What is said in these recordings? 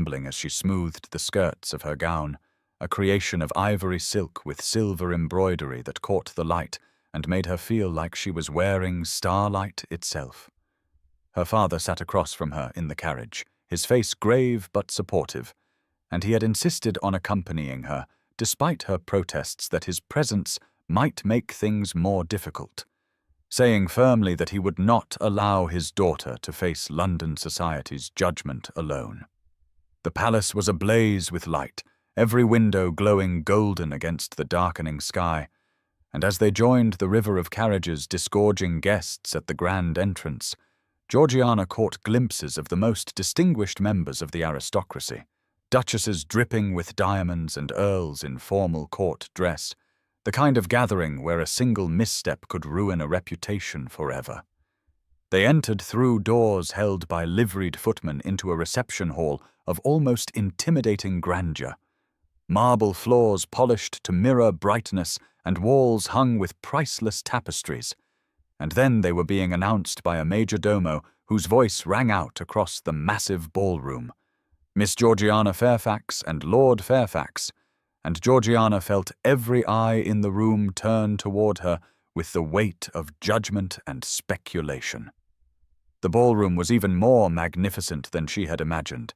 trembling as she smoothed the skirts of her gown, a creation of ivory silk with silver embroidery that caught the light and made her feel like she was wearing starlight itself. Her father sat across from her in the carriage, his face grave but supportive, and he had insisted on accompanying her, despite her protests that his presence might make things more difficult, saying firmly that he would not allow his daughter to face London society's judgment alone. The palace was ablaze with light, every window glowing golden against the darkening sky, and as they joined the river of carriages disgorging guests at the grand entrance, Georgiana caught glimpses of the most distinguished members of the aristocracy, duchesses dripping with diamonds and earls in formal court dress, the kind of gathering where a single misstep could ruin a reputation forever. They entered through doors held by liveried footmen into a reception hall of almost intimidating grandeur, marble floors polished to mirror brightness and walls hung with priceless tapestries, and then they were being announced by a major domo whose voice rang out across the massive ballroom. Miss Georgiana Fairfax and Lord Fairfax, and Georgiana felt every eye in the room turn toward her with the weight of judgment and speculation. The ballroom was even more magnificent than she had imagined,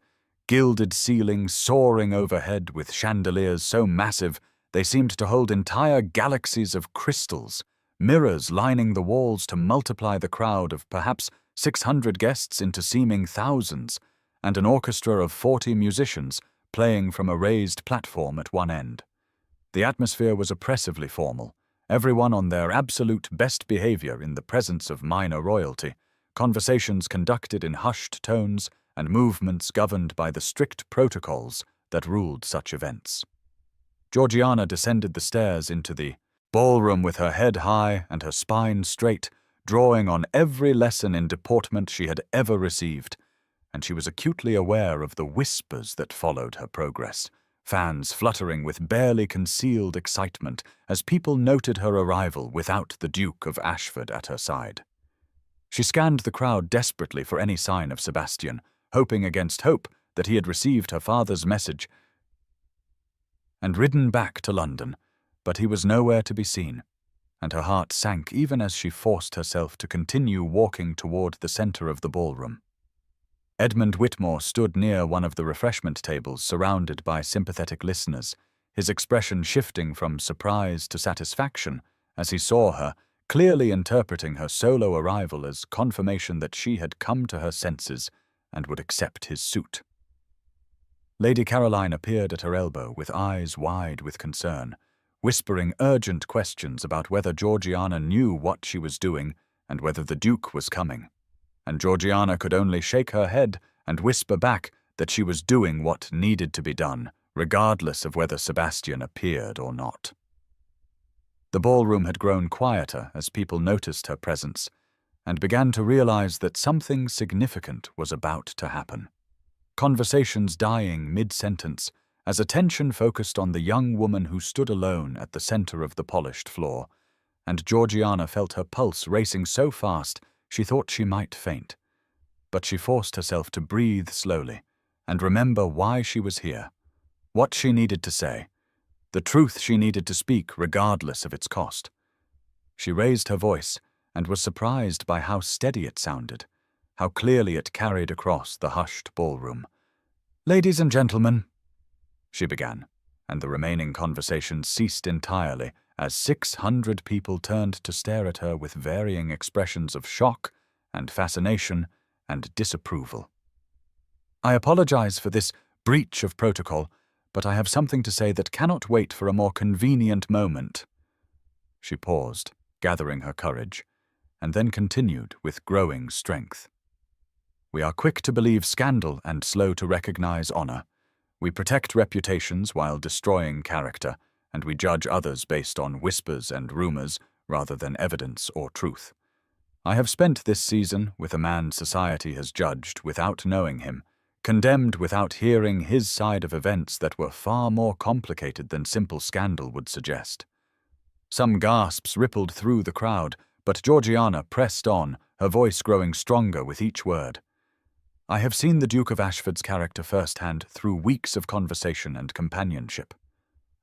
gilded ceilings soaring overhead with chandeliers so massive they seemed to hold entire galaxies of crystals, mirrors lining the walls to multiply the crowd of perhaps 600 guests into seeming thousands, and an orchestra of 40 musicians playing from a raised platform at one end. The atmosphere was oppressively formal, everyone on their absolute best behavior in the presence of minor royalty, conversations conducted in hushed tones and movements governed by the strict protocols that ruled such events. Georgiana descended the stairs into the ballroom with her head high and her spine straight, drawing on every lesson in deportment she had ever received, and she was acutely aware of the whispers that followed her progress, fans fluttering with barely concealed excitement as people noted her arrival without the Duke of Ashford at her side. She scanned the crowd desperately for any sign of Sebastian, hoping against hope that he had received her father's message and ridden back to London, but he was nowhere to be seen, and her heart sank even as she forced herself to continue walking toward the center of the ballroom. Edmund Whitmore stood near one of the refreshment tables surrounded by sympathetic listeners, his expression shifting from surprise to satisfaction as he saw her, clearly interpreting her solo arrival as confirmation that she had come to her senses and would accept his suit. Lady Caroline appeared at her elbow with eyes wide with concern, whispering urgent questions about whether Georgiana knew what she was doing and whether the Duke was coming, and Georgiana could only shake her head and whisper back that she was doing what needed to be done, regardless of whether Sebastian appeared or not. The ballroom had grown quieter as people noticed her presence and began to realize that something significant was about to happen. Conversations dying mid-sentence as attention focused on the young woman who stood alone at the center of the polished floor, and Georgiana felt her pulse racing so fast she thought she might faint. But she forced herself to breathe slowly and remember why she was here, what she needed to say, the truth she needed to speak regardless of its cost. She raised her voice and was surprised by how steady it sounded, how clearly it carried across the hushed ballroom. "Ladies and gentlemen," she began, and the remaining conversation ceased entirely as 600 people turned to stare at her with varying expressions of shock and fascination and disapproval. "I apologize for this breach of protocol, but I have something to say that cannot wait for a more convenient moment." She paused, gathering her courage, and then continued with growing strength. "We are quick to believe scandal and slow to recognize honor. We protect reputations while destroying character, and we judge others based on whispers and rumors rather than evidence or truth. I have spent this season with a man society has judged without knowing him, condemned without hearing his side of events that were far more complicated than simple scandal would suggest." Some gasps rippled through the crowd, but Georgiana pressed on, her voice growing stronger with each word. I have seen the Duke of Ashford's character firsthand through weeks of conversation and companionship.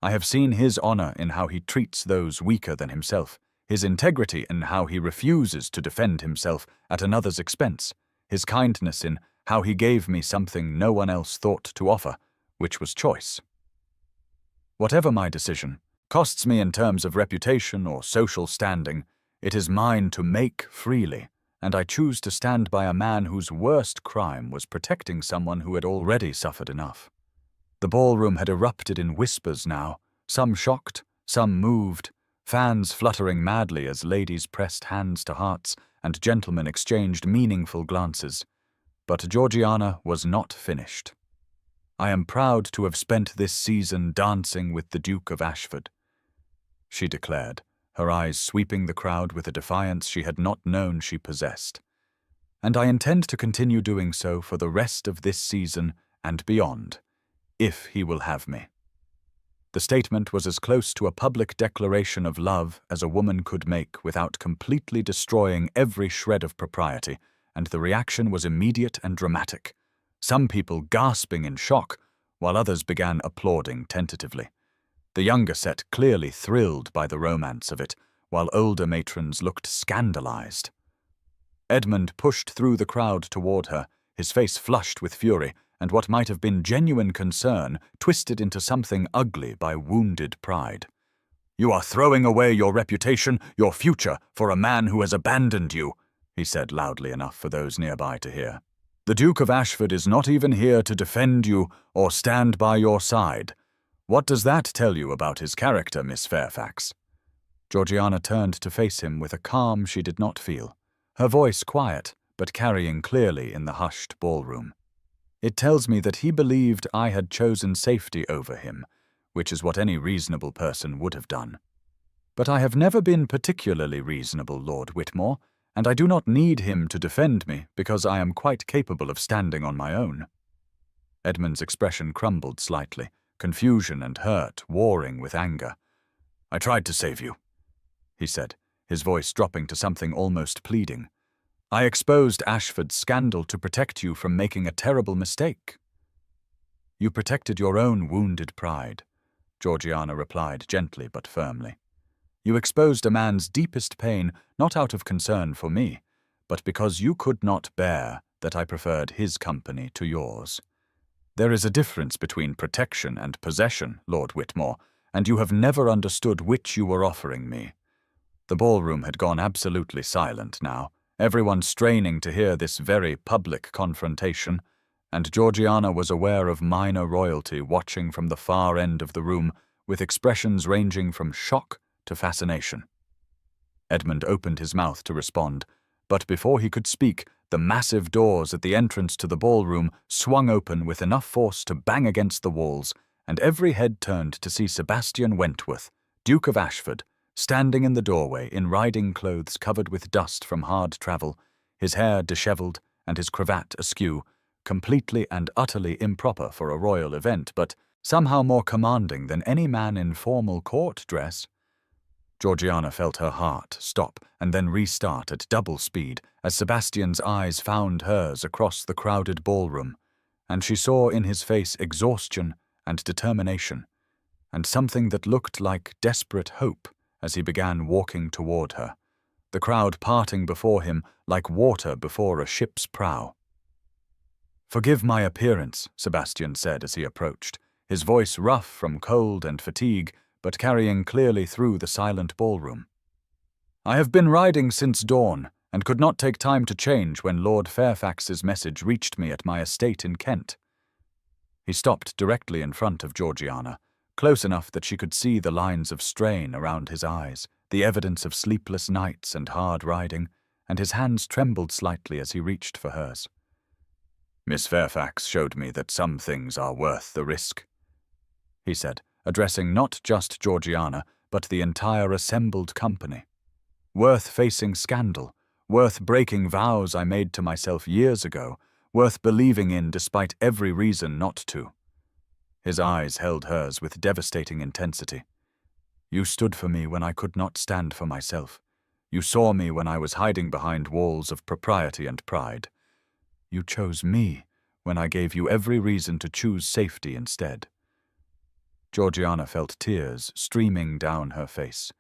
I have seen his honour in how he treats those weaker than himself, his integrity in how he refuses to defend himself at another's expense, his kindness in how he gave me something no one else thought to offer, which was choice. Whatever my decision costs me in terms of reputation or social standing, it is mine to make freely, and I choose to stand by a man whose worst crime was protecting someone who had already suffered enough. The ballroom had erupted in whispers now, some shocked, some moved, fans fluttering madly as ladies pressed hands to hearts and gentlemen exchanged meaningful glances. But Georgiana was not finished. I am proud to have spent this season dancing with the Duke of Ashford, she declared, her eyes sweeping the crowd with a defiance she had not known she possessed. And I intend to continue doing so for the rest of this season and beyond, if he will have me. The statement was as close to a public declaration of love as a woman could make without completely destroying every shred of propriety, and the reaction was immediate and dramatic, some people gasping in shock, while others began applauding tentatively. The younger set clearly thrilled by the romance of it, while older matrons looked scandalized. Edmund pushed through the crowd toward her, his face flushed with fury, and what might have been genuine concern twisted into something ugly by wounded pride. "You are throwing away your reputation, your future, for a man who has abandoned you," he said loudly enough for those nearby to hear. "The Duke of Ashford is not even here to defend you or stand by your side. What does that tell you about his character, Miss Fairfax?" Georgiana turned to face him with a calm she did not feel, her voice quiet, but carrying clearly in the hushed ballroom. "It tells me that he believed I had chosen safety over him, which is what any reasonable person would have done. But I have never been particularly reasonable, Lord Whitmore, and I do not need him to defend me because I am quite capable of standing on my own." Edmund's expression crumbled slightly, confusion and hurt warring with anger. "I tried to save you," he said, his voice dropping to something almost pleading. "I exposed Ashford's scandal to protect you from making a terrible mistake." "You protected your own wounded pride," Georgiana replied gently but firmly. "You exposed a man's deepest pain not out of concern for me, but because you could not bear that I preferred his company to yours. There is a difference between protection and possession, Lord Whitmore, and you have never understood which you were offering me." The ballroom had gone absolutely silent now, everyone straining to hear this very public confrontation, and Georgiana was aware of minor royalty watching from the far end of the room with expressions ranging from shock to fascination. Edmund opened his mouth to respond, but before he could speak, the massive doors at the entrance to the ballroom swung open with enough force to bang against the walls, and every head turned to see Sebastian Wentworth, Duke of Ashford, standing in the doorway in riding clothes covered with dust from hard travel, his hair dishevelled and his cravat askew, completely and utterly improper for a royal event, but somehow more commanding than any man in formal court dress. Georgiana felt her heart stop and then restart at double speed as Sebastian's eyes found hers across the crowded ballroom, and she saw in his face exhaustion and determination, and something that looked like desperate hope as he began walking toward her, the crowd parting before him like water before a ship's prow. "Forgive my appearance," Sebastian said as he approached, his voice rough from cold and fatigue, but carrying clearly through the silent ballroom. "I have been riding since dawn, and could not take time to change when Lord Fairfax's message reached me at my estate in Kent." He stopped directly in front of Georgiana, close enough that she could see the lines of strain around his eyes, the evidence of sleepless nights and hard riding, and his hands trembled slightly as he reached for hers. "Miss Fairfax showed me that some things are worth the risk," he said, addressing not just Georgiana, but the entire assembled company. "Worth facing scandal, worth breaking vows I made to myself years ago, worth believing in despite every reason not to." His eyes held hers with devastating intensity. "You stood for me when I could not stand for myself. You saw me when I was hiding behind walls of propriety and pride. You chose me when I gave you every reason to choose safety instead. Georgiana felt tears streaming down her face,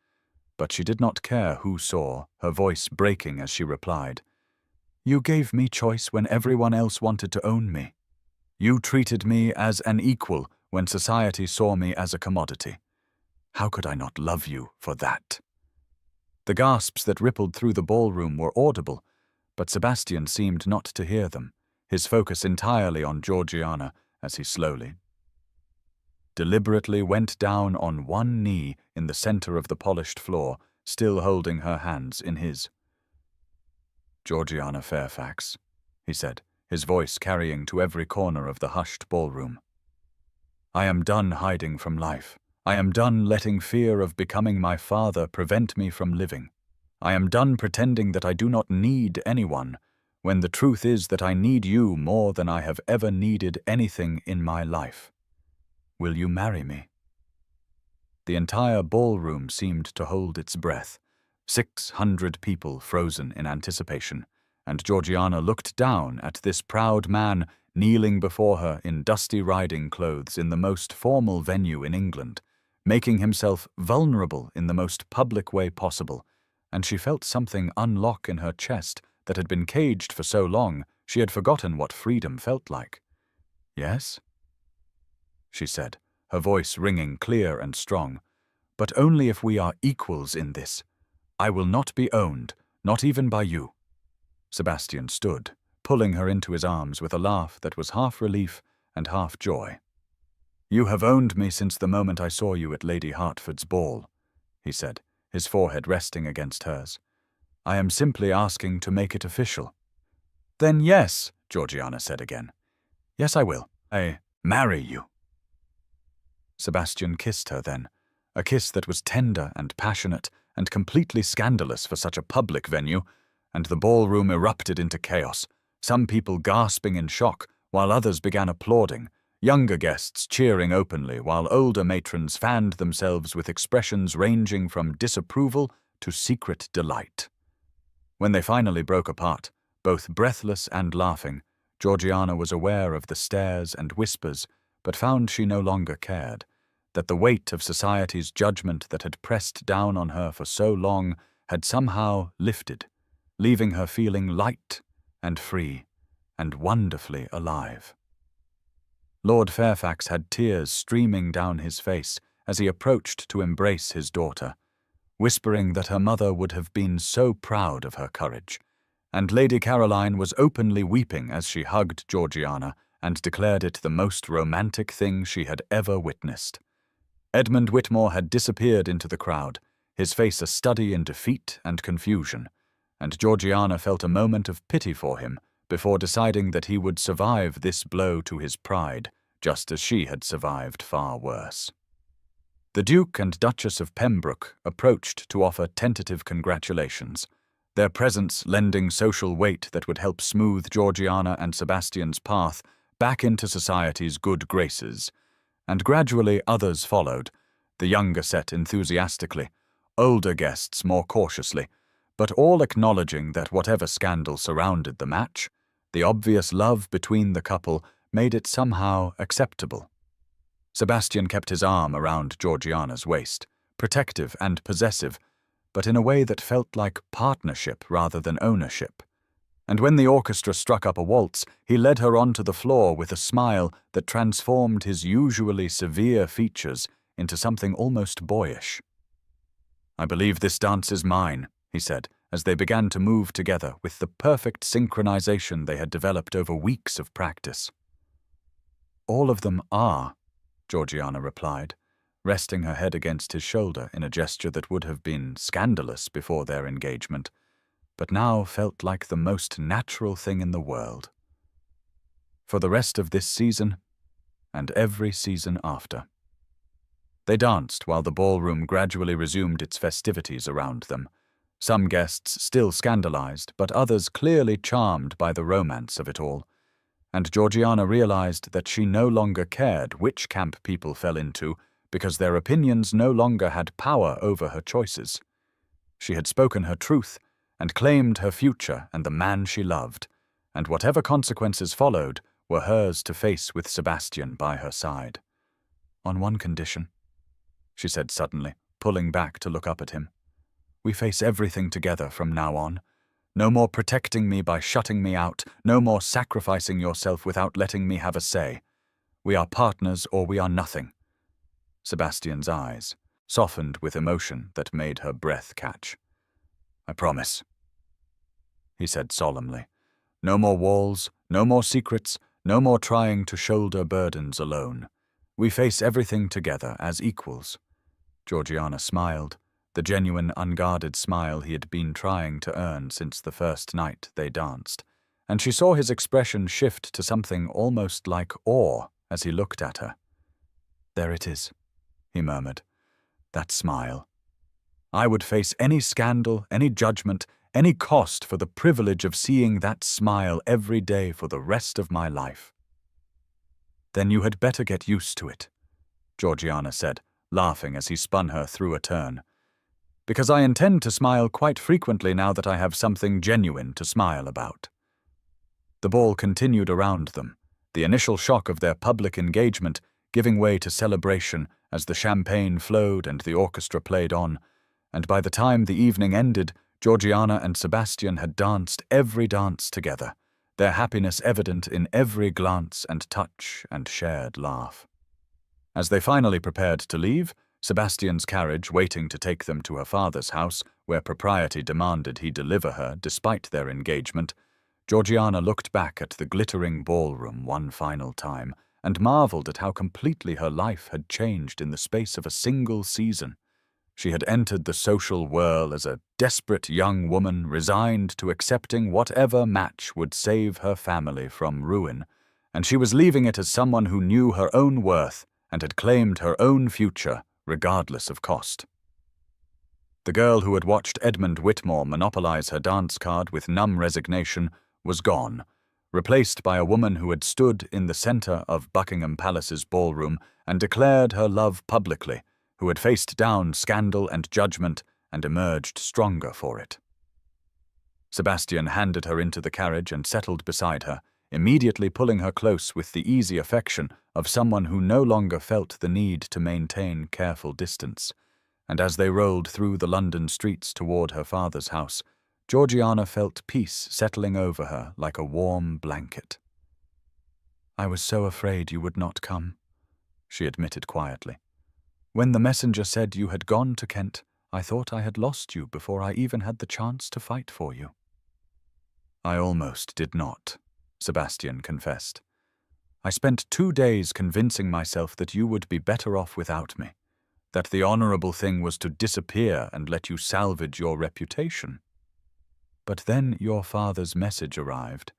but she did not care who saw, her voice breaking as she replied, You gave me choice when everyone else wanted to own me. You treated me as an equal when society saw me as a commodity. How could I not love you for that? The gasps that rippled through the ballroom were audible, but Sebastian seemed not to hear them, his focus entirely on Georgiana as he slowly, deliberately went down on one knee in the center of the polished floor, still holding her hands in his. Georgiana Fairfax, he said, his voice carrying to every corner of the hushed ballroom. I am done hiding from life. I am done letting fear of becoming my father prevent me from living. I am done pretending that I do not need anyone, when the truth is that I need you more than I have ever needed anything in my life. Will you marry me? The entire ballroom seemed to hold its breath, 600 people frozen in anticipation, and Georgiana looked down at this proud man kneeling before her in dusty riding clothes in the most formal venue in England, making himself vulnerable in the most public way possible, and she felt something unlock in her chest that had been caged for so long she had forgotten what freedom felt like. Yes? She said, her voice ringing clear and strong, but only if we are equals in this. I will not be owned, not even by you. Sebastian stood, pulling her into his arms with a laugh that was half relief and half joy. You have owned me since the moment I saw you at Lady Hertford's ball, he said, his forehead resting against hers. I am simply asking to make it official. Then yes, Georgiana said again. Yes, I will. I marry you. Sebastian kissed her then, a kiss that was tender and passionate and completely scandalous for such a public venue, and the ballroom erupted into chaos, some people gasping in shock while others began applauding, younger guests cheering openly while older matrons fanned themselves with expressions ranging from disapproval to secret delight. When they finally broke apart, both breathless and laughing, Georgiana was aware of the stares and whispers, but found she no longer cared, that the weight of society's judgment that had pressed down on her for so long had somehow lifted, leaving her feeling light and free and wonderfully alive. Lord Fairfax had tears streaming down his face as he approached to embrace his daughter, whispering that her mother would have been so proud of her courage, and Lady Caroline was openly weeping as she hugged Georgiana and declared it the most romantic thing she had ever witnessed. Edmund Whitmore had disappeared into the crowd, his face a study in defeat and confusion, and Georgiana felt a moment of pity for him before deciding that he would survive this blow to his pride, just as she had survived far worse. The Duke and Duchess of Pembroke approached to offer tentative congratulations, their presence lending social weight that would help smooth Georgiana and Sebastian's path back into society's good graces, and gradually others followed, the younger set enthusiastically, older guests more cautiously, but all acknowledging that whatever scandal surrounded the match, the obvious love between the couple made it somehow acceptable. Sebastian kept his arm around Georgiana's waist, protective and possessive, but in a way that felt like partnership rather than ownership. And when the orchestra struck up a waltz, he led her onto the floor with a smile that transformed his usually severe features into something almost boyish. I believe this dance is mine, he said, as they began to move together with the perfect synchronization they had developed over weeks of practice. All of them are, Georgiana replied, resting her head against his shoulder in a gesture that would have been scandalous before their engagement, but now felt like the most natural thing in the world. For the rest of this season, and every season after. They danced while the ballroom gradually resumed its festivities around them, some guests still scandalized, but others clearly charmed by the romance of it all, and Georgiana realized that she no longer cared which camp people fell into because their opinions no longer had power over her choices. She had spoken her truth and claimed her future and the man she loved, and whatever consequences followed were hers to face with Sebastian by her side. "On one condition," she said suddenly, pulling back to look up at him. "We face everything together from now on. No more protecting me by shutting me out, no more sacrificing yourself without letting me have a say. We are partners or we are nothing." Sebastian's eyes softened with emotion that made her breath catch. "I promise," he said solemnly. "No more walls, no more secrets, no more trying to shoulder burdens alone. We face everything together as equals." Georgiana smiled, the genuine, unguarded smile he had been trying to earn since the first night they danced, and she saw his expression shift to something almost like awe as he looked at her. "There it is," he murmured. "That smile. I would face any scandal, any judgment, any cost for the privilege of seeing that smile every day for the rest of my life." "Then you had better get used to it," Georgiana said, laughing as he spun her through a turn. "Because I intend to smile quite frequently now that I have something genuine to smile about." The ball continued around them, the initial shock of their public engagement giving way to celebration as the champagne flowed and the orchestra played on, and by the time the evening ended, Georgiana and Sebastian had danced every dance together, their happiness evident in every glance and touch and shared laugh. As they finally prepared to leave, Sebastian's carriage waiting to take them to her father's house, where propriety demanded he deliver her despite their engagement, Georgiana looked back at the glittering ballroom one final time and marveled at how completely her life had changed in the space of a single season. She had entered the social whirl as a desperate young woman resigned to accepting whatever match would save her family from ruin, and she was leaving it as someone who knew her own worth and had claimed her own future, regardless of cost. The girl who had watched Edmund Whitmore monopolize her dance card with numb resignation was gone, replaced by a woman who had stood in the center of Buckingham Palace's ballroom and declared her love publicly, who had faced down scandal and judgment and emerged stronger for it. Sebastian handed her into the carriage and settled beside her, immediately pulling her close with the easy affection of someone who no longer felt the need to maintain careful distance. And as they rolled through the London streets toward her father's house, Georgiana felt peace settling over her like a warm blanket. "I was so afraid you would not come," she admitted quietly. "When the messenger said you had gone to Kent, I thought I had lost you before I even had the chance to fight for you." "I almost did not," Sebastian confessed. "I spent 2 days convincing myself that you would be better off without me, that the honorable thing was to disappear and let you salvage your reputation. But then your father's message arrived,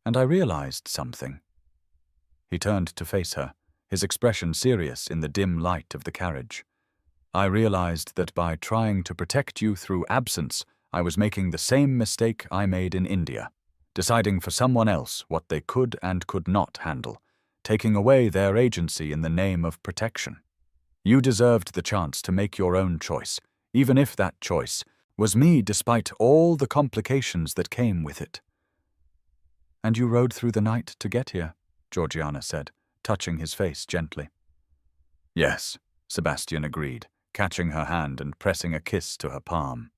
and I realized something." He turned to face her, his expression serious in the dim light of the carriage. "I realized that by trying to protect you through absence, I was making the same mistake I made in India, deciding for someone else what they could and could not handle, taking away their agency in the name of protection. You deserved the chance to make your own choice, even if that choice was me despite all the complications that came with it." "And you rode through the night to get here," Georgiana said, touching his face gently. "Yes," Sebastian agreed, catching her hand and pressing a kiss to her palm.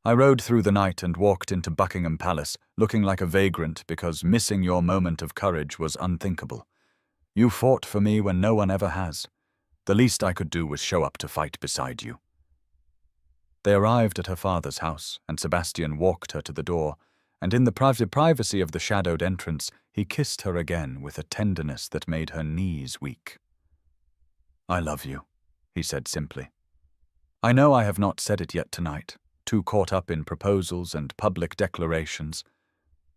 "I rode through the night and walked into Buckingham Palace, looking like a vagrant because missing your moment of courage was unthinkable. You fought for me when no one ever has. The least I could do was show up to fight beside you." They arrived at her father's house, and Sebastian walked her to the door, and in the privacy of the shadowed entrance, he kissed her again with a tenderness that made her knees weak. "I love you," he said simply. "I know I have not said it yet tonight, too caught up in proposals and public declarations,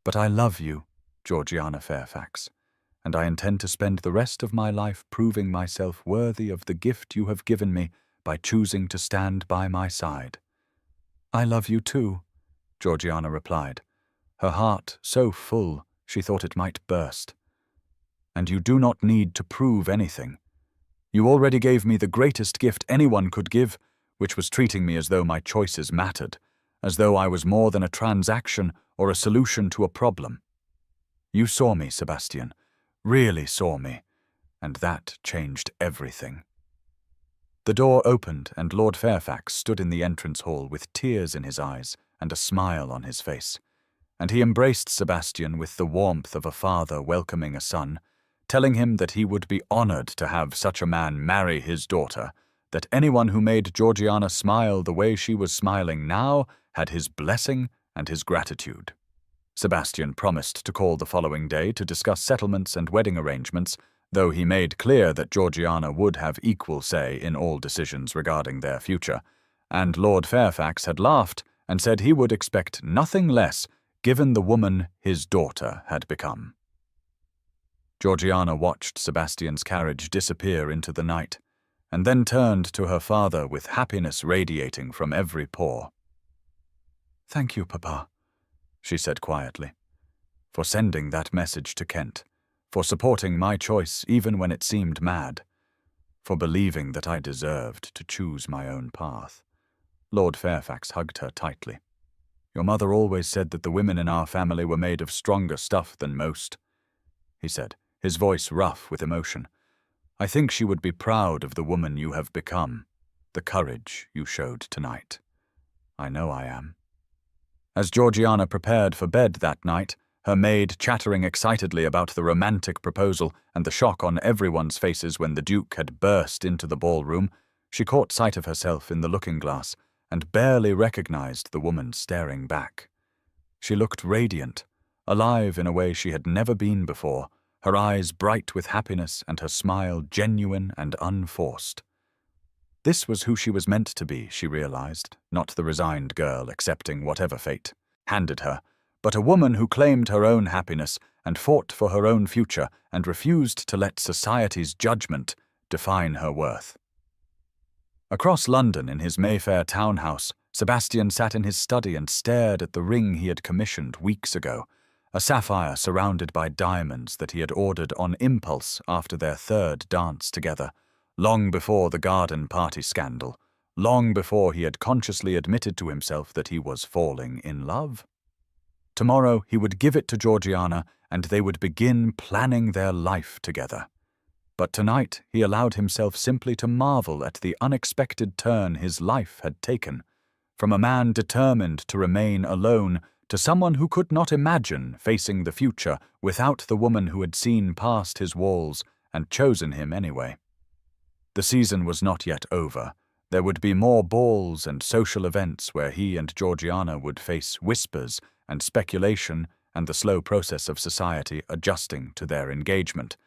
but I love you, Georgiana Fairfax, and I intend to spend the rest of my life proving myself worthy of the gift you have given me by choosing to stand by my side." "I love you too," Georgiana replied, her heart so full she thought it might burst. "And you do not need to prove anything. You already gave me the greatest gift anyone could give, which was treating me as though my choices mattered, as though I was more than a transaction or a solution to a problem. You saw me, Sebastian. Really saw me. And that changed everything. The door opened, and Lord Fairfax stood in the entrance hall with tears in his eyes and a smile on his face. And he embraced Sebastian with the warmth of a father welcoming a son, telling him that he would be honored to have such a man marry his daughter, that anyone who made Georgiana smile the way she was smiling now had his blessing and his gratitude. Sebastian promised to call the following day to discuss settlements and wedding arrangements, though he made clear that Georgiana would have equal say in all decisions regarding their future, and Lord Fairfax had laughed and said he would expect nothing less given the woman his daughter had become. Georgiana watched Sebastian's carriage disappear into the night, and then turned to her father with happiness radiating from every pore. "Thank you, Papa," she said quietly, "for sending that message to Kent, for supporting my choice even when it seemed mad, for believing that I deserved to choose my own path." Lord Fairfax hugged her tightly. "Your mother always said that the women in our family were made of stronger stuff than most," he said, his voice rough with emotion. "I think she would be proud of the woman you have become, the courage you showed tonight. I know I am." As Georgiana prepared for bed that night, her maid chattering excitedly about the romantic proposal and the shock on everyone's faces when the Duke had burst into the ballroom, she caught sight of herself in the looking-glass and barely recognized the woman staring back. She looked radiant, alive in a way she had never been before, her eyes bright with happiness and her smile genuine and unforced. This was who she was meant to be, she realized, not the resigned girl accepting whatever fate handed her, but a woman who claimed her own happiness and fought for her own future and refused to let society's judgment define her worth. Across London in his Mayfair townhouse, Sebastian sat in his study and stared at the ring he had commissioned weeks ago, a sapphire surrounded by diamonds that he had ordered on impulse after their third dance together, long before the garden party scandal, long before he had consciously admitted to himself that he was falling in love. Tomorrow he would give it to Georgiana and they would begin planning their life together. But tonight he allowed himself simply to marvel at the unexpected turn his life had taken, from a man determined to remain alone to someone who could not imagine facing the future without the woman who had seen past his walls and chosen him anyway. The season was not yet over. There would be more balls and social events where he and Georgiana would face whispers and speculation and the slow process of society adjusting to their engagement.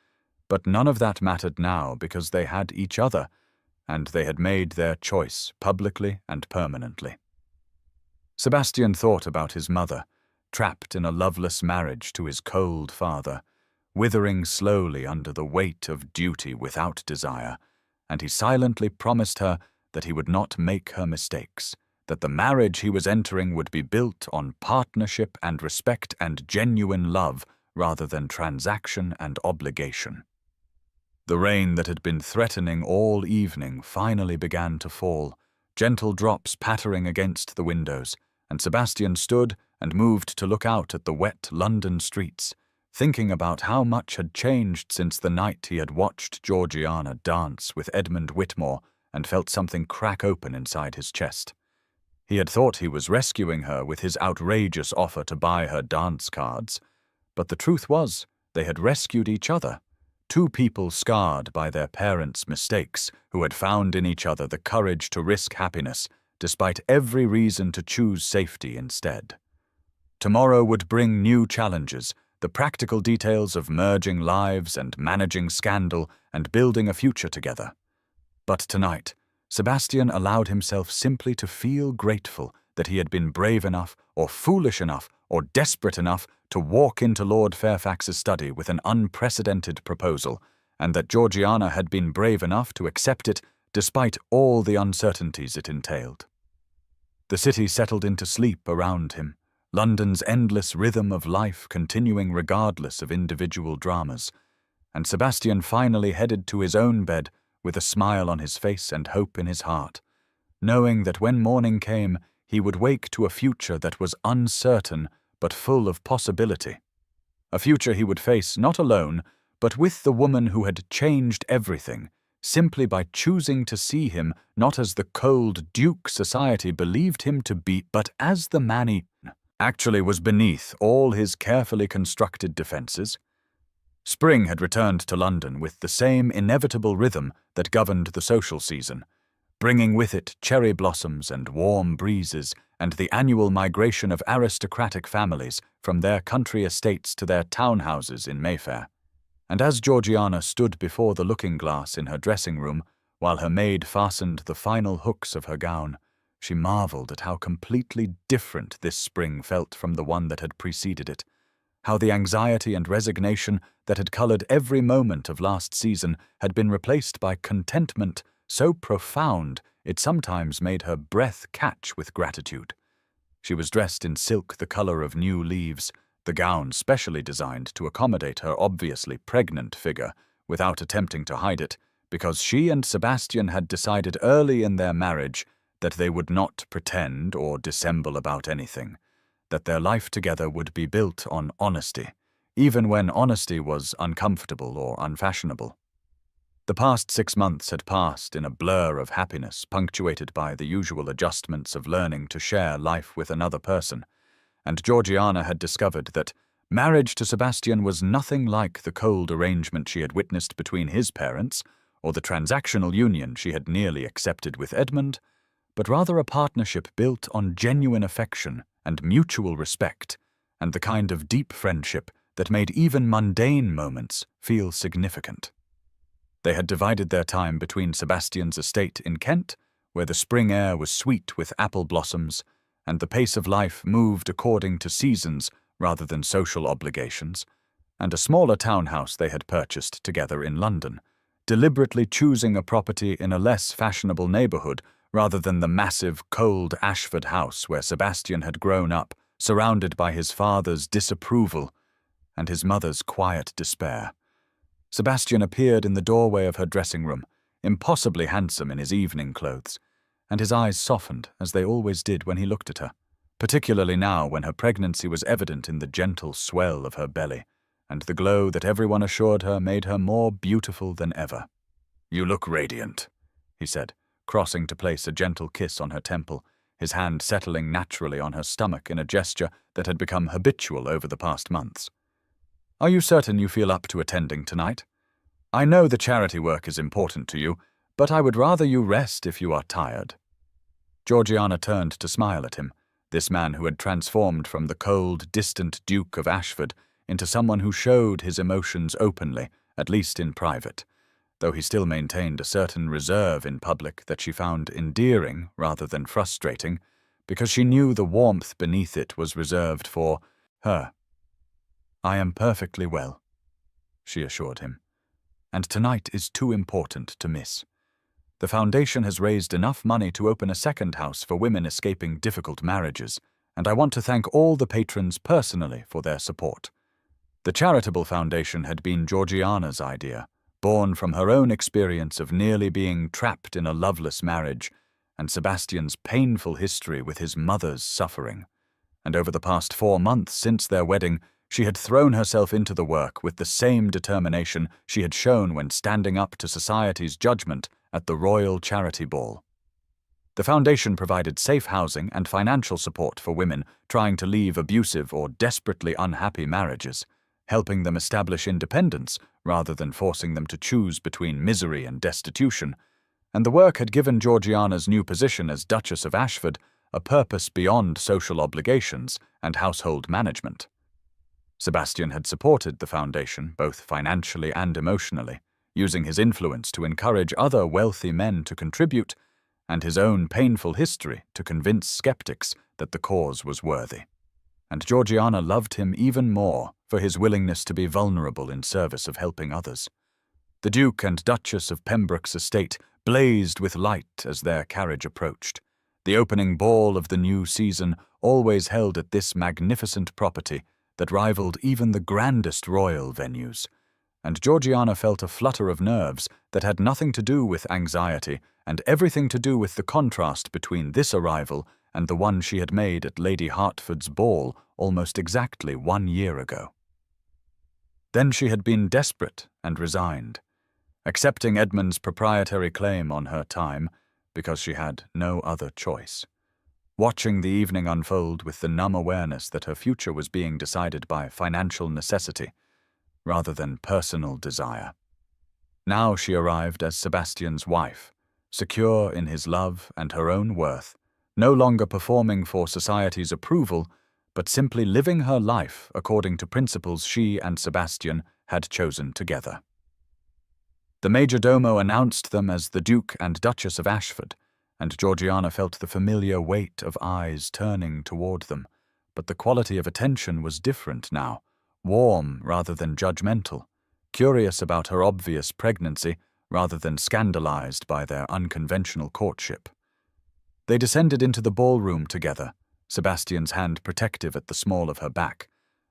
But none of that mattered now because they had each other, and they had made their choice publicly and permanently. Sebastian thought about his mother, trapped in a loveless marriage to his cold father, withering slowly under the weight of duty without desire, and he silently promised her that he would not make her mistakes, that the marriage he was entering would be built on partnership and respect and genuine love rather than transaction and obligation. The rain that had been threatening all evening finally began to fall, gentle drops pattering against the windows, and Sebastian stood and moved to look out at the wet London streets, thinking about how much had changed since the night he had watched Georgiana dance with Edmund Whitmore and felt something crack open inside his chest. He had thought he was rescuing her with his outrageous offer to buy her dance cards, but the truth was they had rescued each other, two people scarred by their parents' mistakes who had found in each other the courage to risk happiness despite every reason to choose safety instead. Tomorrow would bring new challenges, the practical details of merging lives and managing scandal and building a future together. But tonight, Sebastian allowed himself simply to feel grateful that he had been brave enough or foolish enough or desperate enough to walk into Lord Fairfax's study with an unprecedented proposal, and that Georgiana had been brave enough to accept it despite all the uncertainties it entailed. The city settled into sleep around him, London's endless rhythm of life continuing regardless of individual dramas, and Sebastian finally headed to his own bed with a smile on his face and hope in his heart, knowing that when morning came, he would wake to a future that was uncertain but full of possibility. A future he would face not alone, but with the woman who had changed everything, simply by choosing to see him not as the cold duke society believed him to be, but as the man he actually was beneath all his carefully constructed defences. Spring had returned to London with the same inevitable rhythm that governed the social season, bringing with it cherry blossoms and warm breezes and the annual migration of aristocratic families from their country estates to their townhouses in Mayfair. And as Georgiana stood before the looking-glass in her dressing-room, while her maid fastened the final hooks of her gown, she marvelled at how completely different this spring felt from the one that had preceded it, how the anxiety and resignation that had coloured every moment of last season had been replaced by contentment so profound it sometimes made her breath catch with gratitude. She was dressed in silk the colour of new leaves, the gown specially designed to accommodate her obviously pregnant figure without attempting to hide it, because she and Sebastian had decided early in their marriage that they would not pretend or dissemble about anything, that their life together would be built on honesty, even when honesty was uncomfortable or unfashionable. The past 6 months had passed in a blur of happiness punctuated by the usual adjustments of learning to share life with another person, and Georgiana had discovered that marriage to Sebastian was nothing like the cold arrangement she had witnessed between his parents, or the transactional union she had nearly accepted with Edmund, but rather a partnership built on genuine affection and mutual respect, and the kind of deep friendship that made even mundane moments feel significant. They had divided their time between Sebastian's estate in Kent, where the spring air was sweet with apple blossoms, and the pace of life moved according to seasons rather than social obligations, and a smaller townhouse they had purchased together in London, deliberately choosing a property in a less fashionable neighbourhood rather than the massive, cold Ashford house where Sebastian had grown up, surrounded by his father's disapproval and his mother's quiet despair. Sebastian appeared in the doorway of her dressing-room, impossibly handsome in his evening clothes, and his eyes softened as they always did when he looked at her, particularly now when her pregnancy was evident in the gentle swell of her belly, and the glow that everyone assured her made her more beautiful than ever. "You look radiant," he said, crossing to place a gentle kiss on her temple, his hand settling naturally on her stomach in a gesture that had become habitual over the past months. "Are you certain you feel up to attending tonight? I know the charity work is important to you, but I would rather you rest if you are tired." Georgiana turned to smile at him, this man who had transformed from the cold, distant Duke of Ashford into someone who showed his emotions openly, at least in private, though he still maintained a certain reserve in public that she found endearing rather than frustrating, because she knew the warmth beneath it was reserved for her. "I am perfectly well," she assured him, "and tonight is too important to miss. The foundation has raised enough money to open a second house for women escaping difficult marriages, and I want to thank all the patrons personally for their support." The charitable foundation had been Georgiana's idea, born from her own experience of nearly being trapped in a loveless marriage and Sebastian's painful history with his mother's suffering. And over the past 4 months since their wedding, she had thrown herself into the work with the same determination she had shown when standing up to society's judgment at the Royal Charity Ball. The foundation provided safe housing and financial support for women trying to leave abusive or desperately unhappy marriages, helping them establish independence rather than forcing them to choose between misery and destitution, and the work had given Georgiana's new position as Duchess of Ashford a purpose beyond social obligations and household management. Sebastian had supported the foundation both financially and emotionally, using his influence to encourage other wealthy men to contribute, and his own painful history to convince skeptics that the cause was worthy. And Georgiana loved him even more for his willingness to be vulnerable in service of helping others. The Duke and Duchess of Pembroke's estate blazed with light as their carriage approached. The opening ball of the new season always held at this magnificent property that rivaled even the grandest royal venues, and Georgiana felt a flutter of nerves that had nothing to do with anxiety and everything to do with the contrast between this arrival and the one she had made at Lady Hertford's ball almost exactly 1 year ago. Then she had been desperate and resigned, accepting Edmund's proprietary claim on her time because she had no other choice, watching the evening unfold with the numb awareness that her future was being decided by financial necessity rather than personal desire. Now she arrived as Sebastian's wife, secure in his love and her own worth, no longer performing for society's approval, but simply living her life according to principles she and Sebastian had chosen together. The majordomo announced them as the Duke and Duchess of Ashford, and Georgiana felt the familiar weight of eyes turning toward them, but the quality of attention was different now, warm rather than judgmental, curious about her obvious pregnancy rather than scandalized by their unconventional courtship. They descended into the ballroom together, Sebastian's hand protective at the small of her back,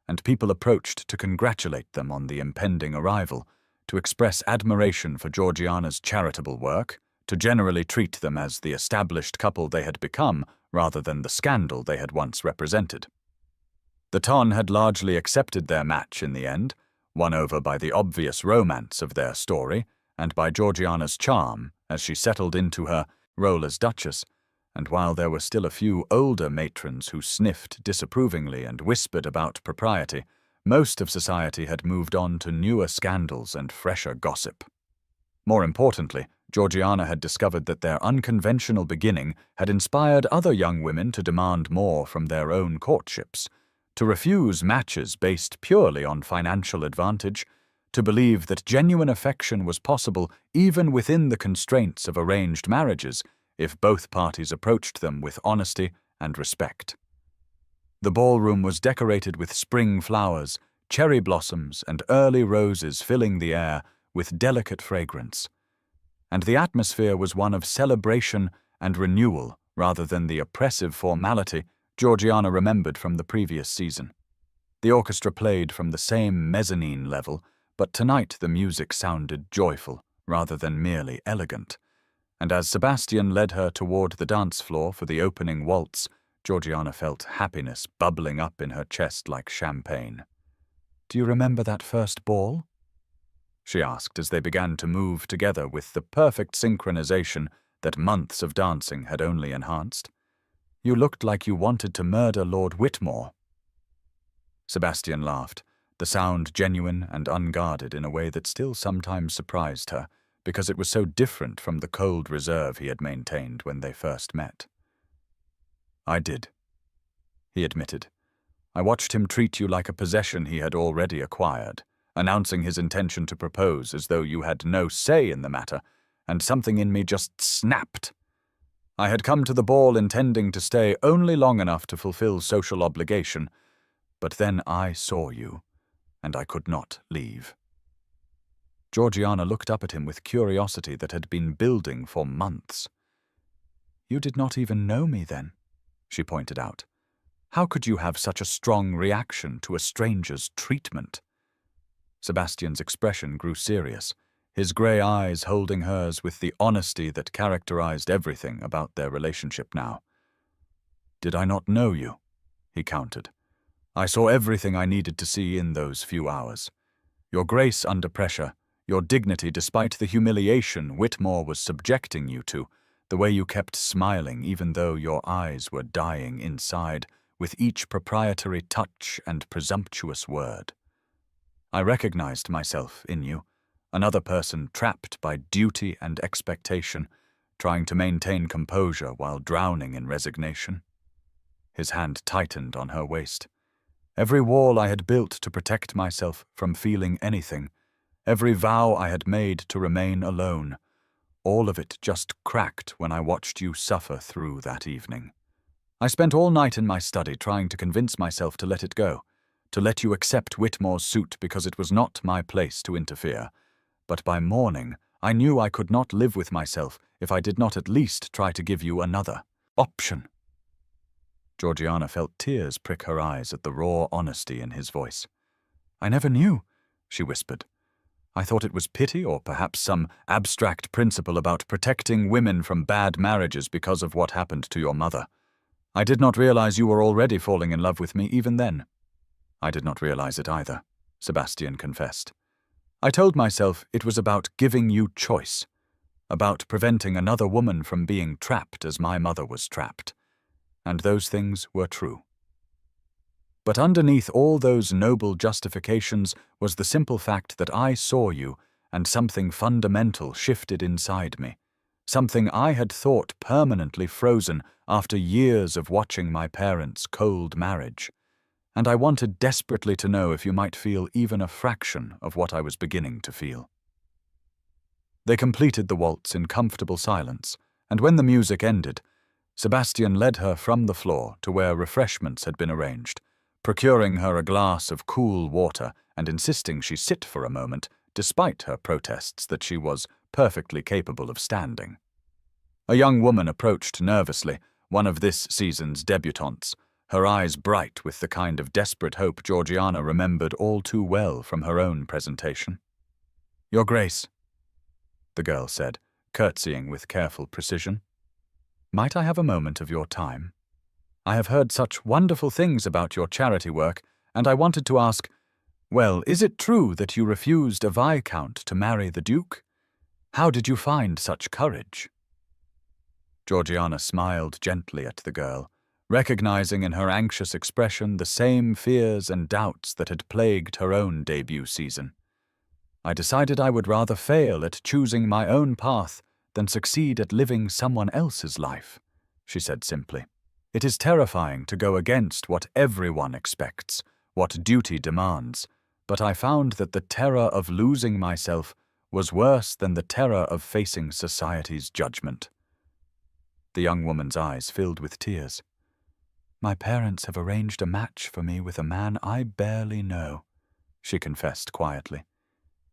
and people approached to congratulate them on the impending arrival, to express admiration for Georgiana's charitable work, to generally treat them as the established couple they had become rather than the scandal they had once represented. The Ton had largely accepted their match in the end, won over by the obvious romance of their story and by Georgiana's charm as she settled into her role as Duchess, and while there were still a few older matrons who sniffed disapprovingly and whispered about propriety, most of society had moved on to newer scandals and fresher gossip. More importantly, Georgiana had discovered that their unconventional beginning had inspired other young women to demand more from their own courtships, to refuse matches based purely on financial advantage, to believe that genuine affection was possible even within the constraints of arranged marriages if both parties approached them with honesty and respect. The ballroom was decorated with spring flowers, cherry blossoms, and early roses filling the air with delicate fragrance, and the atmosphere was one of celebration and renewal rather than the oppressive formality Georgiana remembered from the previous season. The orchestra played from the same mezzanine level, but tonight the music sounded joyful rather than merely elegant, and as Sebastian led her toward the dance floor for the opening waltz, Georgiana felt happiness bubbling up in her chest like champagne. "Do you remember that first ball?" she asked as they began to move together with the perfect synchronization that months of dancing had only enhanced. "You looked like you wanted to murder Lord Whitmore." Sebastian laughed, the sound genuine and unguarded in a way that still sometimes surprised her, because it was so different from the cold reserve he had maintained when they first met. "I did," he admitted. "I watched him treat you like a possession he had already acquired, announcing his intention to propose as though you had no say in the matter, and something in me just snapped. I had come to the ball intending to stay only long enough to fulfill social obligation, but then I saw you, and I could not leave." Georgiana looked up at him with curiosity that had been building for months. "You did not even know me then," she pointed out. "How could you have such a strong reaction to a stranger's treatment?" Sebastian's expression grew serious, his grey eyes holding hers with the honesty that characterized everything about their relationship now. "Did I not know you?" he countered. "I saw everything I needed to see in those few hours. Your grace under pressure, your dignity despite the humiliation Whitmore was subjecting you to, the way you kept smiling even though your eyes were dying inside with each proprietary touch and presumptuous word. I recognized myself in you, another person trapped by duty and expectation, trying to maintain composure while drowning in resignation." His hand tightened on her waist. "Every wall I had built to protect myself from feeling anything, every vow I had made to remain alone, all of it just cracked when I watched you suffer through that evening. I spent all night in my study trying to convince myself to let it go, to let you accept Whitmore's suit because it was not my place to interfere. But by morning, I knew I could not live with myself if I did not at least try to give you another option." Georgiana felt tears prick her eyes at the raw honesty in his voice. "I never knew," she whispered. "I thought it was pity or perhaps some abstract principle about protecting women from bad marriages because of what happened to your mother. I did not realize you were already falling in love with me even then." "I did not realize it either," Sebastian confessed. I told myself it was about giving you choice, about preventing another woman from being trapped as my mother was trapped. And those things were true. But underneath all those noble justifications was the simple fact that I saw you, and something fundamental shifted inside me, something I had thought permanently frozen after years of watching my parents' cold marriage. And I wanted desperately to know if you might feel even a fraction of what I was beginning to feel. They completed the waltz in comfortable silence, and when the music ended, Sebastian led her from the floor to where refreshments had been arranged, procuring her a glass of cool water and insisting she sit for a moment, despite her protests that she was perfectly capable of standing. A young woman approached nervously, one of this season's debutantes, her eyes bright with the kind of desperate hope Georgiana remembered all too well from her own presentation. "Your Grace," the girl said, curtsying with careful precision. "Might I have a moment of your time? I have heard such wonderful things about your charity work, and I wanted to ask, well, is it true that you refused a viscount to marry the Duke? How did you find such courage?" Georgiana smiled gently at the girl, recognizing in her anxious expression the same fears and doubts that had plagued her own debut season. "I decided I would rather fail at choosing my own path than succeed at living someone else's life," she said simply. "It is terrifying to go against what everyone expects, what duty demands, but I found that the terror of losing myself was worse than the terror of facing society's judgment." The young woman's eyes filled with tears. "My parents have arranged a match for me with a man I barely know," she confessed quietly.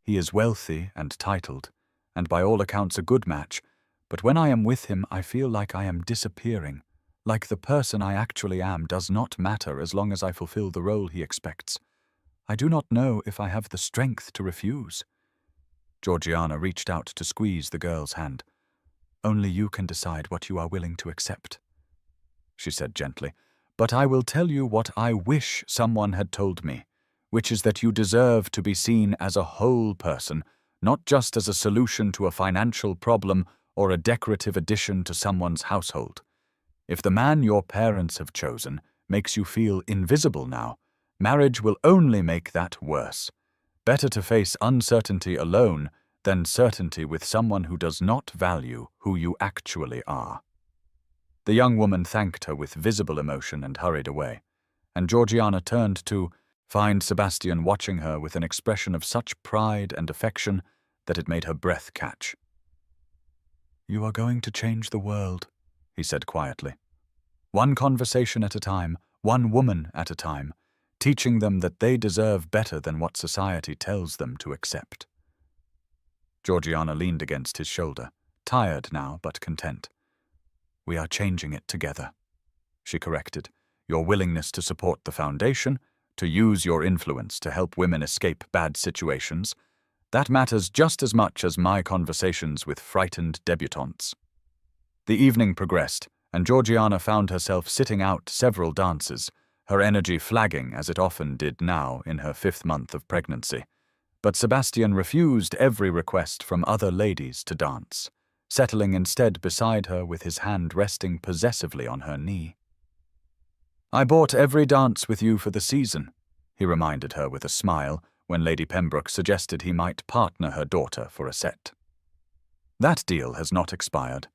"He is wealthy and titled, and by all accounts a good match, but when I am with him I feel like I am disappearing, like the person I actually am does not matter as long as I fulfill the role he expects. I do not know if I have the strength to refuse." Georgiana reached out to squeeze the girl's hand. "Only you can decide what you are willing to accept," she said gently. "But I will tell you what I wish someone had told me, which is that you deserve to be seen as a whole person, not just as a solution to a financial problem or a decorative addition to someone's household. If the man your parents have chosen makes you feel invisible now, marriage will only make that worse. Better to face uncertainty alone than certainty with someone who does not value who you actually are." The young woman thanked her with visible emotion and hurried away, and Georgiana turned to find Sebastian watching her with an expression of such pride and affection that it made her breath catch. "You are going to change the world," he said quietly. "One conversation at a time, one woman at a time, teaching them that they deserve better than what society tells them to accept." Georgiana leaned against his shoulder, tired now but content. "We are changing it together," she corrected. "Your willingness to support the foundation, to use your influence to help women escape bad situations, that matters just as much as my conversations with frightened debutantes." The evening progressed, and Georgiana found herself sitting out several dances, her energy flagging as it often did now in her 5th month of pregnancy. But Sebastian refused every request from other ladies to dance, settling instead beside her with his hand resting possessively on her knee. "I bought every dance with you for the season," he reminded her with a smile when Lady Pembroke suggested he might partner her daughter for a set. "That deal has not expired,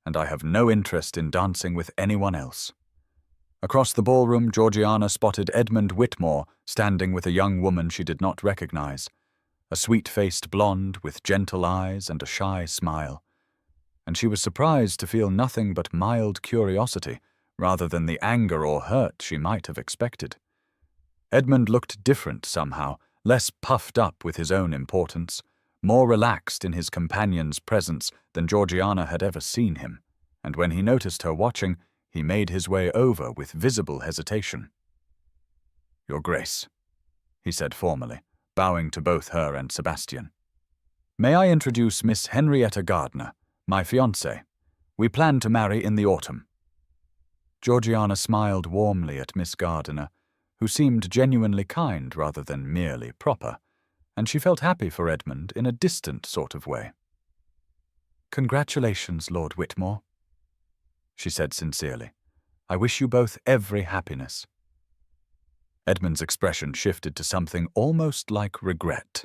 and I have no interest in dancing with anyone else." Across the ballroom, Georgiana spotted Edmund Whitmore standing with a young woman she did not recognize, a sweet-faced blonde with gentle eyes and a shy smile, and she was surprised to feel nothing but mild curiosity rather than the anger or hurt she might have expected. Edmund looked different somehow, less puffed up with his own importance, more relaxed in his companion's presence than Georgiana had ever seen him, and when he noticed her watching, he made his way over with visible hesitation. "Your Grace," he said formally, bowing to both her and Sebastian. "May I introduce Miss Henrietta Gardner, my fiancée? We plan to marry in the autumn." Georgiana smiled warmly at Miss Gardiner, who seemed genuinely kind rather than merely proper, and she felt happy for Edmund in a distant sort of way. "Congratulations, Lord Whitmore," she said sincerely. "I wish you both every happiness." Edmund's expression shifted to something almost like regret.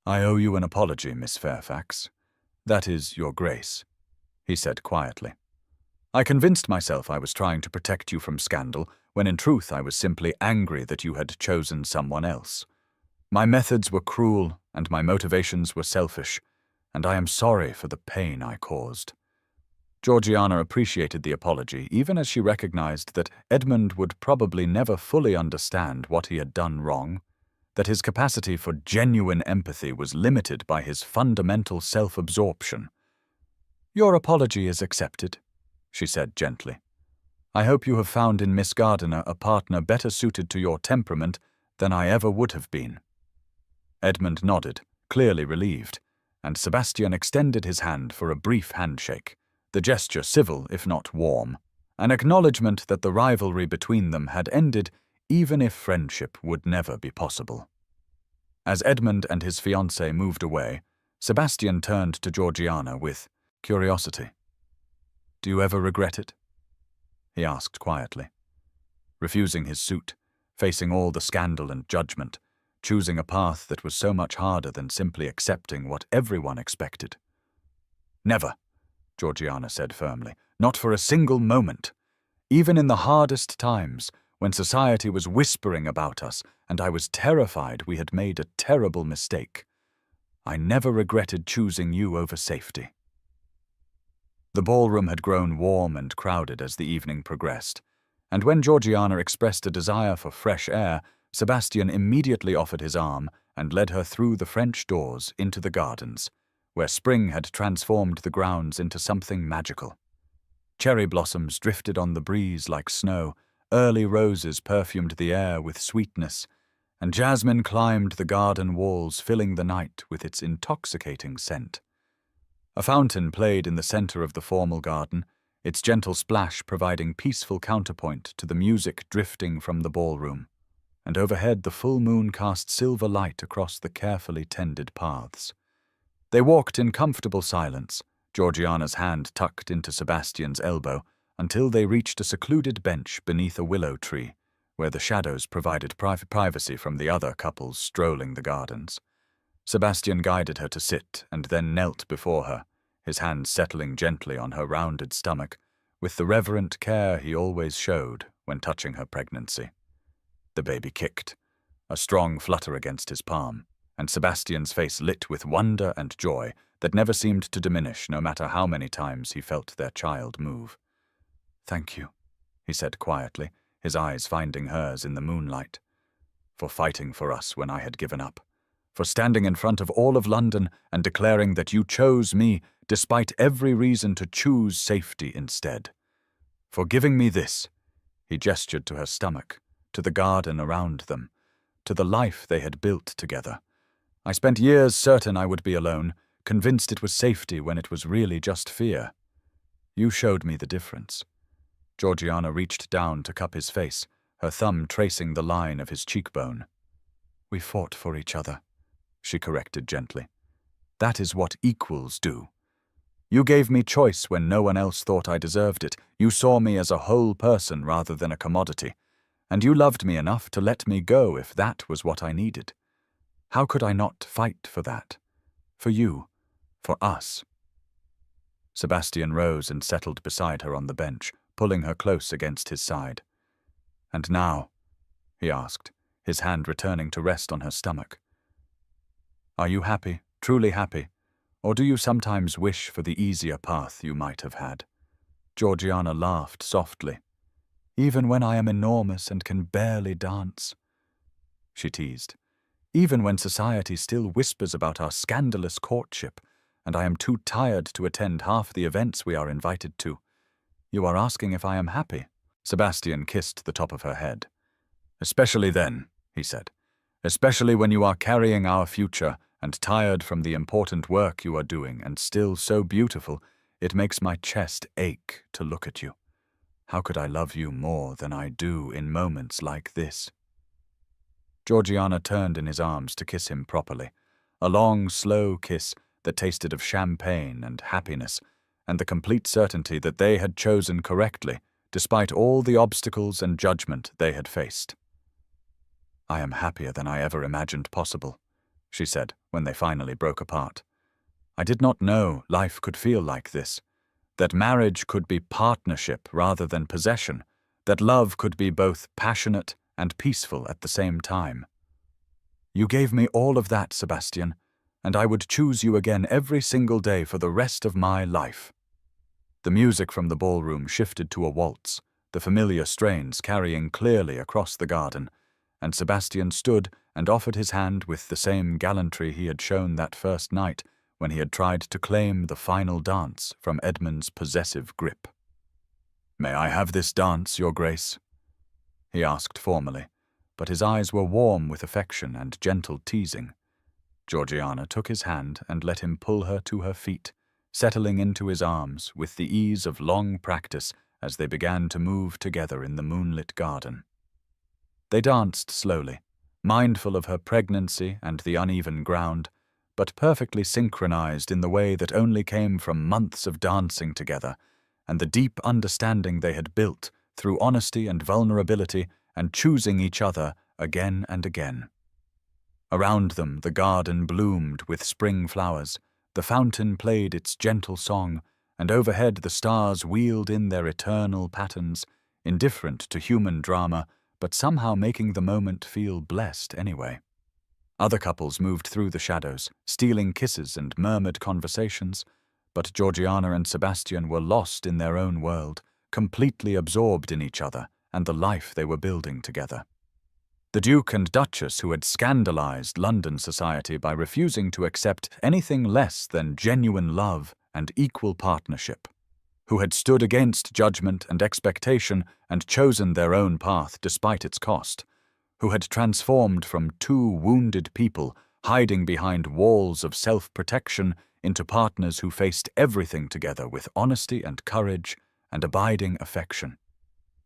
"I owe you an apology, Miss Fairfax. That is, Your Grace," he said quietly. "I convinced myself I was trying to protect you from scandal, when in truth I was simply angry that you had chosen someone else. My methods were cruel, and my motivations were selfish, and I am sorry for the pain I caused." Georgiana appreciated the apology, even as she recognized that Edmund would probably never fully understand what he had done wrong, that his capacity for genuine empathy was limited by his fundamental self-absorption. "Your apology is accepted," she said gently. "I hope you have found in Miss Gardiner a partner better suited to your temperament than I ever would have been." Edmund nodded, clearly relieved, and Sebastian extended his hand for a brief handshake, the gesture civil if not warm, an acknowledgement that the rivalry between them had ended even if friendship would never be possible. As Edmund and his fiancée moved away, Sebastian turned to Georgiana with curiosity. "Do you ever regret it?" he asked quietly. Refusing his suit, facing all the scandal and judgment, choosing a path that was so much harder than simply accepting what everyone expected. "Never," Georgiana said firmly. "Not for a single moment. Even in the hardest times, when society was whispering about us and I was terrified we had made a terrible mistake, I never regretted choosing you over safety." The ballroom had grown warm and crowded as the evening progressed, and when Georgiana expressed a desire for fresh air, Sebastian immediately offered his arm and led her through the French doors into the gardens, where spring had transformed the grounds into something magical. Cherry blossoms drifted on the breeze like snow, early roses perfumed the air with sweetness, and jasmine climbed the garden walls, filling the night with its intoxicating scent. A fountain played in the center of the formal garden, its gentle splash providing peaceful counterpoint to the music drifting from the ballroom, and overhead the full moon cast silver light across the carefully tended paths. They walked in comfortable silence, Georgiana's hand tucked into Sebastian's elbow, until they reached a secluded bench beneath a willow tree, where the shadows provided privacy from the other couples strolling the gardens. Sebastian guided her to sit and then knelt before her, his hands settling gently on her rounded stomach, with the reverent care he always showed when touching her pregnancy. The baby kicked, a strong flutter against his palm, and Sebastian's face lit with wonder and joy that never seemed to diminish no matter how many times he felt their child move. "Thank you," he said quietly, his eyes finding hers in the moonlight, "for fighting for us when I had given up, for standing in front of all of London and declaring that you chose me despite every reason to choose safety instead. For giving me this," he gestured to her stomach, to the garden around them, to the life they had built together. "I spent years certain I would be alone, convinced it was safety when it was really just fear. You showed me the difference." Georgiana reached down to cup his face, her thumb tracing the line of his cheekbone. "We fought for each other," she corrected gently. "That is what equals do. You gave me choice when no one else thought I deserved it. You saw me as a whole person rather than a commodity, and you loved me enough to let me go if that was what I needed. How could I not fight for that? For you, for us?" Sebastian rose and settled beside her on the bench, pulling her close against his side. "And now?" he asked, his hand returning to rest on her stomach. "Are you happy, truly happy, or do you sometimes wish for the easier path you might have had?" Georgiana laughed softly. "Even when I am enormous and can barely dance," she teased. "Even when society still whispers about our scandalous courtship, and I am too tired to attend half the events we are invited to. You are asking if I am happy?" Sebastian kissed the top of her head. "Especially then," he said. "Especially when you are carrying our future and tired from the important work you are doing and still so beautiful, it makes my chest ache to look at you. How could I love you more than I do in moments like this?" Georgiana turned in his arms to kiss him properly, a long, slow kiss that tasted of champagne and happiness, and the complete certainty that they had chosen correctly, despite all the obstacles and judgment they had faced. "I am happier than I ever imagined possible," she said when they finally broke apart. "I did not know life could feel like this, that marriage could be partnership rather than possession, that love could be both passionate and peaceful at the same time. You gave me all of that, Sebastian, and I would choose you again every single day for the rest of my life." The music from the ballroom shifted to a waltz, the familiar strains carrying clearly across the garden, and Sebastian stood and offered his hand with the same gallantry he had shown that first night when he had tried to claim the final dance from Edmund's possessive grip. "May I have this dance, Your Grace?" he asked formally, but his eyes were warm with affection and gentle teasing. Georgiana took his hand and let him pull her to her feet, settling into his arms with the ease of long practice as they began to move together in the moonlit garden. They danced slowly, mindful of her pregnancy and the uneven ground, but perfectly synchronized in the way that only came from months of dancing together and the deep understanding they had built through honesty and vulnerability and choosing each other again and again. Around them the garden bloomed with spring flowers, the fountain played its gentle song, and overhead the stars wheeled in their eternal patterns, indifferent to human drama, but somehow making the moment feel blessed anyway. Other couples moved through the shadows, stealing kisses and murmured conversations, but Georgiana and Sebastian were lost in their own world, completely absorbed in each other and the life they were building together. The Duke and Duchess, who had scandalized London society by refusing to accept anything less than genuine love and equal partnership, who had stood against judgment and expectation and chosen their own path despite its cost, who had transformed from two wounded people hiding behind walls of self-protection into partners who faced everything together with honesty and courage and abiding affection.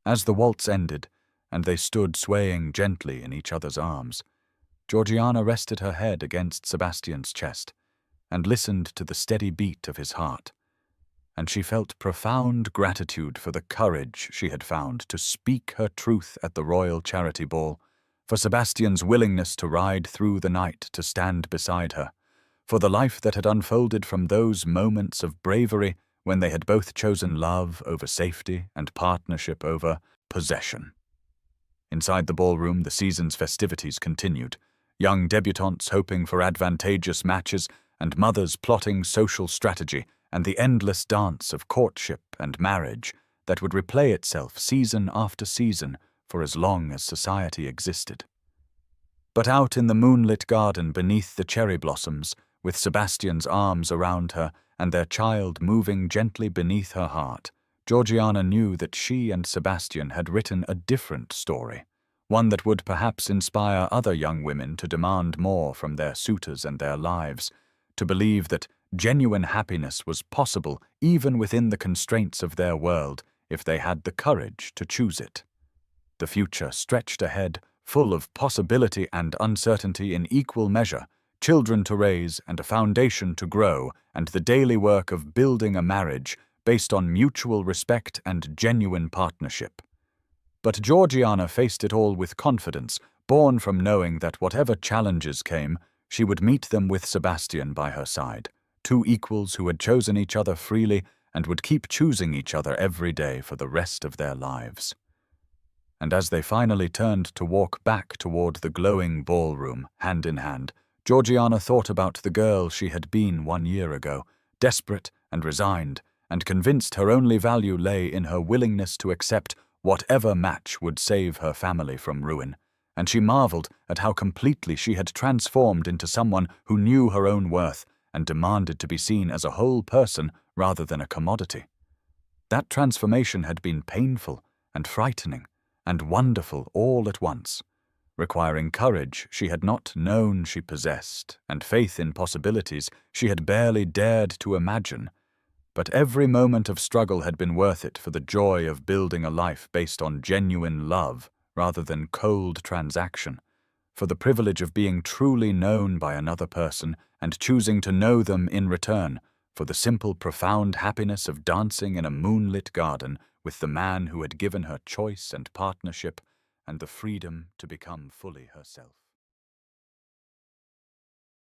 As the waltz ended, and they stood swaying gently in each other's arms, Georgiana rested her head against Sebastian's chest and listened to the steady beat of his heart, and she felt profound gratitude for the courage she had found to speak her truth at the royal charity ball, for Sebastian's willingness to ride through the night to stand beside her, for the life that had unfolded from those moments of bravery when they had both chosen love over safety and partnership over possession. Inside the ballroom, the season's festivities continued, young debutantes hoping for advantageous matches and mothers plotting social strategy and the endless dance of courtship and marriage that would replay itself season after season for as long as society existed. But out in the moonlit garden beneath the cherry blossoms, with Sebastian's arms around her and their child moving gently beneath her heart, Georgiana knew that she and Sebastian had written a different story, one that would perhaps inspire other young women to demand more from their suitors and their lives, to believe that genuine happiness was possible even within the constraints of their world if they had the courage to choose it. The future stretched ahead, full of possibility and uncertainty in equal measure, children to raise and a foundation to grow, and the daily work of building a marriage based on mutual respect and genuine partnership. But Georgiana faced it all with confidence, born from knowing that whatever challenges came, she would meet them with Sebastian by her side, two equals who had chosen each other freely and would keep choosing each other every day for the rest of their lives. And as they finally turned to walk back toward the glowing ballroom, hand in hand, Georgiana thought about the girl she had been 1 year ago, desperate and resigned, and convinced her only value lay in her willingness to accept whatever match would save her family from ruin, and she marveled at how completely she had transformed into someone who knew her own worth and demanded to be seen as a whole person rather than a commodity. That transformation had been painful and frightening and wonderful all at once, requiring courage she had not known she possessed and faith in possibilities she had barely dared to imagine. But every moment of struggle had been worth it for the joy of building a life based on genuine love rather than cold transaction, for the privilege of being truly known by another person and choosing to know them in return, for the simple, profound happiness of dancing in a moonlit garden with the man who had given her choice and partnership and the freedom to become fully herself.